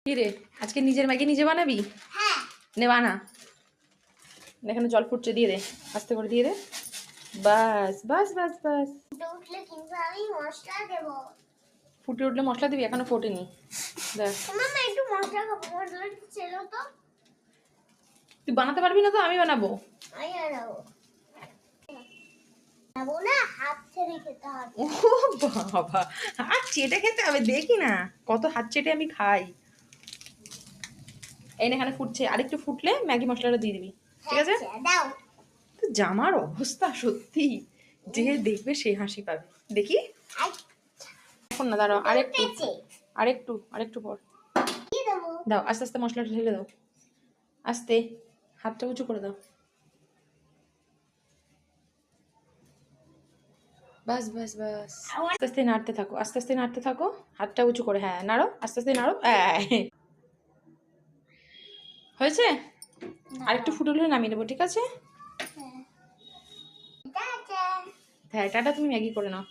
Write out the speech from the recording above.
কি রে, আজকে নিজের ম্যাগি নিজে বানাবি? হ্যাঁ। নে বানা। এখানে জল ফুটছে, দিয়ে দে, আস্তে করে দিয়ে দে। বাস বাস বাস বাস। উঠলে কিন্তু আমি মশলা দেবো। ফুটে উঠলে মশলা দিবি? এখনো ফোটেনি। দেখ, মামা একটু মশলা খাবো, মশলা ছিল তো। তুই বানাতে পারবি না তো আমি বানাবো। আমি বানাবো না, হাত ছেড়ে খেতে হবে। ও বাবা, হাত চেটে খেতে হবে? দেখি না কত হাত চেটে আমি খাই। এই না, এখানে ফুটছে, আরেকটু ফুটলে ম্যাগি মশলাটা দিয়ে দিবি, ঠিক আছে? দাও। তো জামার অবস্থা সত্যি, যে দেখবে সে হাসি পাবে। দেখি এখন না, দাঁড়াও, আরেকটু আরেকটু আরেকটু পর দাও। আস্তে আস্তে মশলাটা ঢেলে দাও, আস্তে, হাতটা উঁচু করে দাও। বাস বাস বাস, আস্তে আস্তে নাড়তে থাকো, আস্তে আস্তে নাড়তে থাকো, হাতটা উঁচু করে। হ্যাঁ, নাড়ো, আস্তে আস্তে নাড়ো। হয়েছে? আরেকটু ফুটলে নামিয়ে নেবো, ঠিক আছে? হ্যাঁ, টাটা। তুমি ম্যাগি করে নাও।